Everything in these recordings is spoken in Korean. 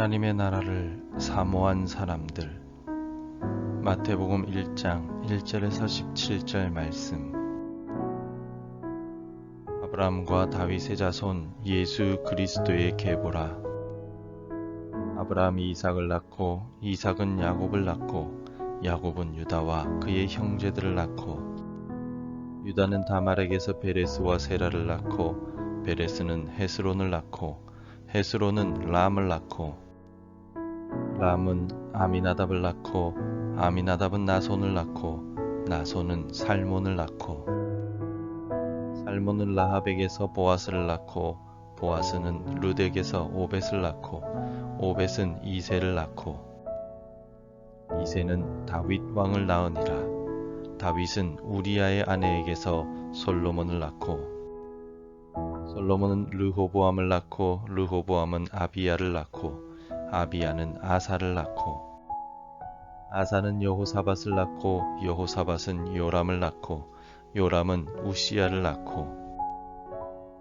하나님의 나라를 사모한 사람들. 마태복음 1장 1절에서 17절 말씀. 아브라함과 다윗의 자손 예수 그리스도의 계보라. 아브라함이 이삭을 낳고 이삭은 야곱을 낳고 야곱은 유다와 그의 형제들을 낳고 유다는 다말에게서 베레스와 세라를 낳고 베레스는 헤스론을 낳고 헤스론은 람을 낳고 람은 아미나답을 낳고 아미나답은 나손을 낳고 나손은 살몬을 낳고 살몬은 라합에게서 보아스를 낳고 보아스는 룻에게서 오벳을 낳고 오벳은 이새를 낳고 이새는 다윗 왕을 낳으니라. 다윗은 우리아의 아내에게서 솔로몬을 낳고 솔로몬은 르호보암을 낳고 르호보암은 아비야를 낳고 아비야는 아사를 낳고 아사는 여호사밧을 낳고 여호사밧은 요람을 낳고 요람은 우시야를 낳고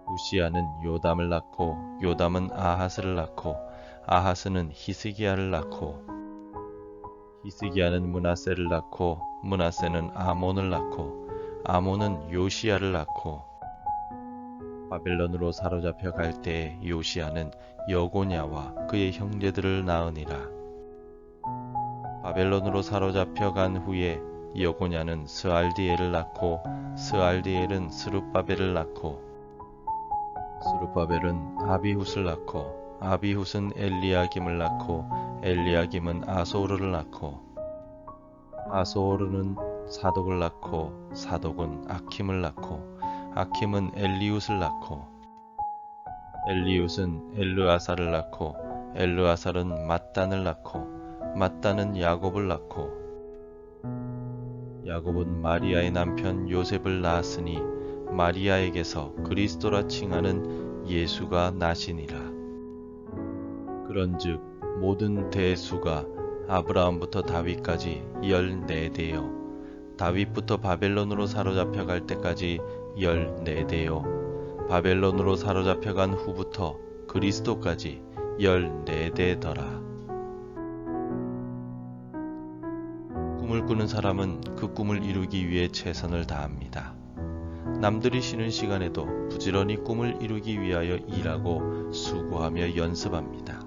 우시야는 요담을 낳고 요담은 아하스를 낳고 아하스는 히스기야를 낳고 히스기야는 므낫세를 낳고 므낫세는 아몬을 낳고 아몬은 요시야를 낳고 바벨론으로 사로잡혀 갈 때 요시야는 여고냐와 그의 형제들을 낳으니라. 바벨론으로 사로잡혀 간 후에 여고냐는 스알디엘을 낳고 스알디엘은 스룹바벨을 낳고 스룹바벨은 아비훗을 낳고 아비훗은 엘리야김을 낳고 엘리야김은 아소르를 낳고 아소르는 사독을 낳고 사독은 아킴을 낳고 아킴은 엘리웃을 낳고 엘리웃은 엘르아살을 낳고 엘르아살은 맏단을 낳고 맏단은 야곱을 낳고 야곱은 마리아의 남편 요셉을 낳았으니 마리아에게서 그리스도라 칭하는 예수가 나시니라. 그런즉 모든 대수가 아브라함부터 다윗까지 14대요 다윗부터 바벨론으로 사로잡혀 갈 때까지 14대요 바벨론으로 사로잡혀 간 후부터 그리스도까지 14대더라. 꿈을 꾸는 사람은 그 꿈을 이루기 위해 최선을 다합니다. 남들이 쉬는 시간에도 부지런히 꿈을 이루기 위하여 일하고 수고하며 연습합니다.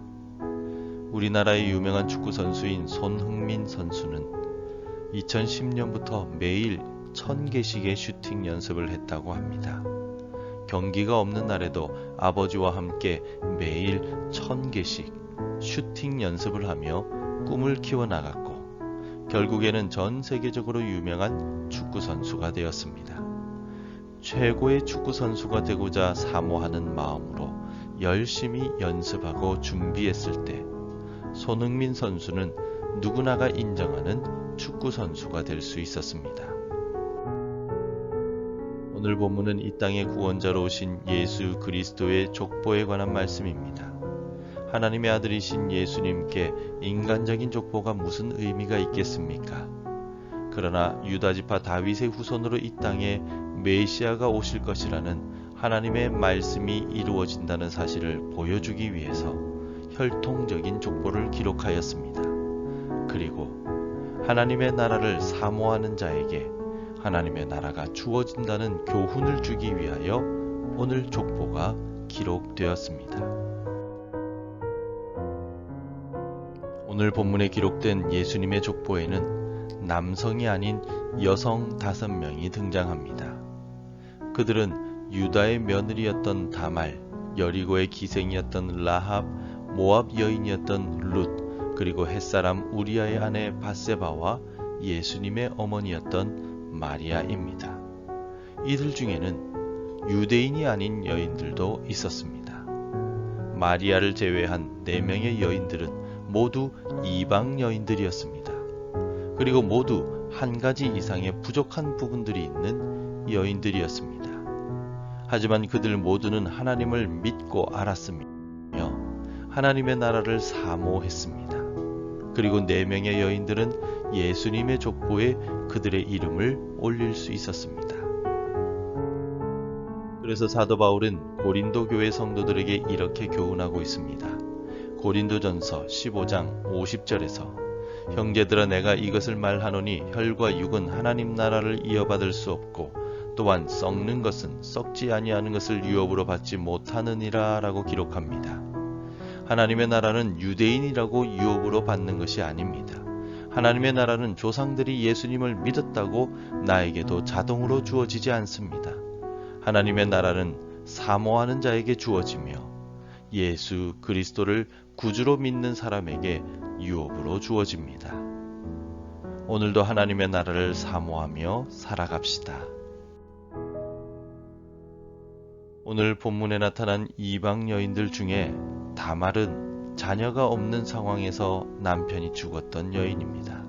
우리나라의 유명한 축구 선수인 손흥민 선수는 2010년부터 매일 1000개씩의 슈팅 연습을 했다고 합니다. 경기가 없는 날에도 아버지와 함께 매일 1000개씩 슈팅 연습을 하며 꿈을 키워나갔고 결국에는 전 세계적으로 유명한 축구 선수가 되었습니다. 최고의 축구 선수가 되고자 사모하는 마음으로 열심히 연습하고 준비했을 때 손흥민 선수는 누구나가 인정하는 축구 선수가 될 수 있었습니다. 오늘 본문은 이 땅의 구원자로 오신 예수 그리스도의 족보에 관한 말씀입니다. 하나님의 아들이신 예수님께 인간적인 족보가 무슨 의미가 있겠습니까? 그러나 유다지파 다윗의 후손으로 이 땅에 메시아가 오실 것이라는 하나님의 말씀이 이루어진다는 사실을 보여주기 위해서 혈통적인 족보를 기록하였습니다. 그리고 하나님의 나라를 사모하는 자에게 하나님의 나라가 주어진다는 교훈을 주기 위하여 오늘 족보가 기록되었습니다. 오늘 본문에 기록된 예수님의 족보에는 남성이 아닌 여성 5명이 등장합니다. 그들은 유다의 며느리였던 다말, 여리고의 기생이었던 라합, 모압 여인이었던 룻, 그리고 햇사람 우리아의 아내 밧세바와 예수님의 어머니였던 마리아입니다. 이들 중에는 유대인이 아닌 여인들도 있었습니다. 마리아를 제외한 4명의 여인들은 모두 이방 여인들이었습니다. 그리고 모두 한 가지 이상의 부족한 부분들이 있는 여인들이었습니다. 하지만 그들 모두는 하나님을 믿고 알았으며 하나님의 나라를 사모했습니다. 그리고 4명의 여인들은 예수님의 족보에 그들의 이름을 올릴 수 있었습니다. 그래서 사도 바울은 고린도 교회 성도들에게 이렇게 교훈하고 있습니다. 고린도전서 15장 50절에서 형제들아 내가 이것을 말하노니 혈과 육은 하나님 나라를 이어받을 수 없고 또한 썩는 것은 썩지 아니하는 것을 유업으로 받지 못하느니라 라고 기록합니다. 하나님의 나라는 유대인이라고 유업으로 받는 것이 아닙니다. 하나님의 나라는 조상들이 예수님을 믿었다고 나에게도 자동으로 주어지지 않습니다. 하나님의 나라는 사모하는 자에게 주어지며 예수 그리스도를 구주로 믿는 사람에게 유업으로 주어집니다. 오늘도 하나님의 나라를 사모하며 살아갑시다. 오늘 본문에 나타난 이방 여인들 중에 다말은 자녀가 없는 상황에서 남편이 죽었던 여인입니다.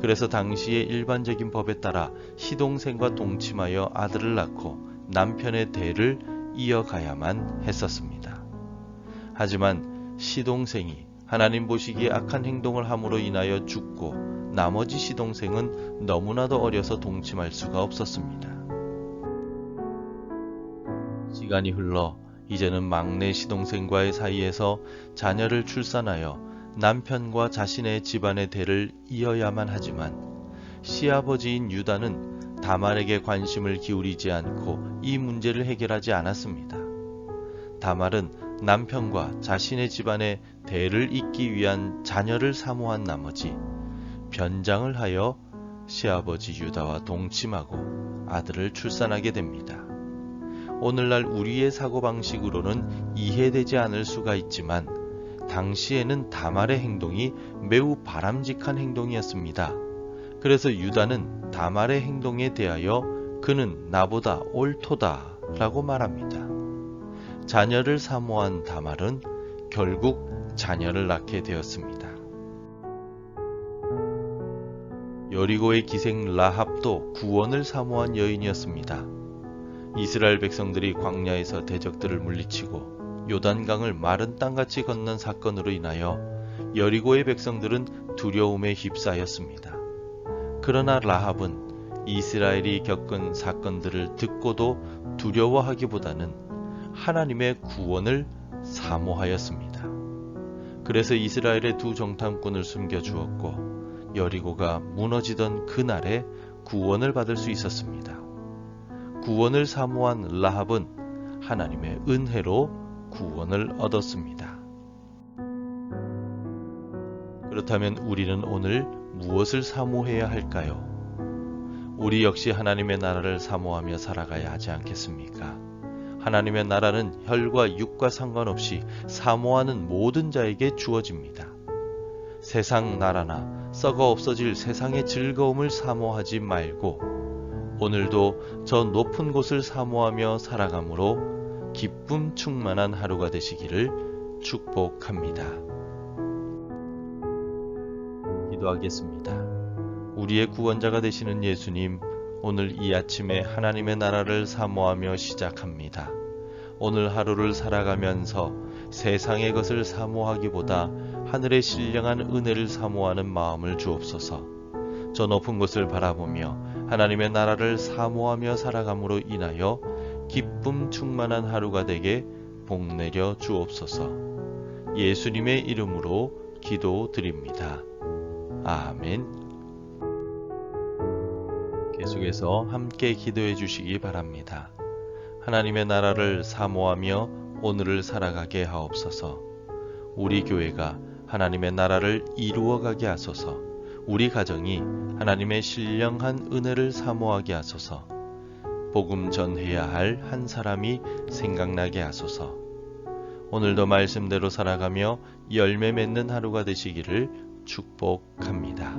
그래서 당시의 일반적인 법에 따라 시동생과 동침하여 아들을 낳고 남편의 대를 이어가야만 했었습니다. 하지만 시동생이 하나님 보시기에 악한 행동을 함으로 인하여 죽고 나머지 시동생은 너무나도 어려서 동침할 수가 없었습니다. 시간이 흘러 이제는 막내 시동생과의 사이에서 자녀를 출산하여 남편과 자신의 집안의 대를 이어야만 하지만 시아버지인 유다는 다말에게 관심을 기울이지 않고 이 문제를 해결하지 않았습니다. 다말은 남편과 자신의 집안의 대를 잇기 위한 자녀를 사모한 나머지 변장을 하여 시아버지 유다와 동침하고 아들을 출산하게 됩니다. 오늘날 우리의 사고방식으로는 이해되지 않을 수가 있지만 당시에는 다말의 행동이 매우 바람직한 행동이었습니다. 그래서 유다는 다말의 행동에 대하여 그는 나보다 옳도다 라고 말합니다. 자녀를 사모한 다말은 결국 자녀를 낳게 되었습니다. 여리고의 기생 라합도 구원을 사모한 여인이었습니다. 이스라엘 백성들이 광야에서 대적들을 물리치고 요단강을 마른 땅같이 건넌 사건으로 인하여 여리고의 백성들은 두려움에 휩싸였습니다. 그러나 라합은 이스라엘이 겪은 사건들을 듣고도 두려워하기보다는 하나님의 구원을 사모하였습니다. 그래서 이스라엘의 두 정탐꾼을 숨겨주었고 여리고가 무너지던 그날에 구원을 받을 수 있었습니다. 구원을 사모한 라합은 하나님의 은혜로 구원을 얻었습니다. 그렇다면 우리는 오늘 무엇을 사모해야 할까요? 우리 역시 하나님의 나라를 사모하며 살아가야 하지 않겠습니까? 하나님의 나라는 혈과 육과 상관없이 사모하는 모든 자에게 주어집니다. 세상 나라나 썩어 없어질 세상의 즐거움을 사모하지 말고 오늘도 저 높은 곳을 사모하며 살아감으로 기쁨 충만한 하루가 되시기를 축복합니다. 기도하겠습니다. 우리의 구원자가 되시는 예수님, 오늘 이 아침에 하나님의 나라를 사모하며 시작합니다. 오늘 하루를 살아가면서 세상의 것을 사모하기보다 하늘의 신령한 은혜를 사모하는 마음을 주옵소서. 저 높은 곳을 바라보며 하나님의 나라를 사모하며 살아감으로 인하여 기쁨 충만한 하루가 되게 복내려 주옵소서. 예수님의 이름으로 기도드립니다. 아멘. 계속해서 함께 기도해 주시기 바랍니다. 하나님의 나라를 사모하며 오늘을 살아가게 하옵소서. 우리 교회가 하나님의 나라를 이루어가게 하소서. 우리 가정이 하나님의 신령한 은혜를 사모하게 하소서. 복음 전해야 할 한 사람이 생각나게 하소서. 오늘도 말씀대로 살아가며 열매 맺는 하루가 되시기를 축복합니다.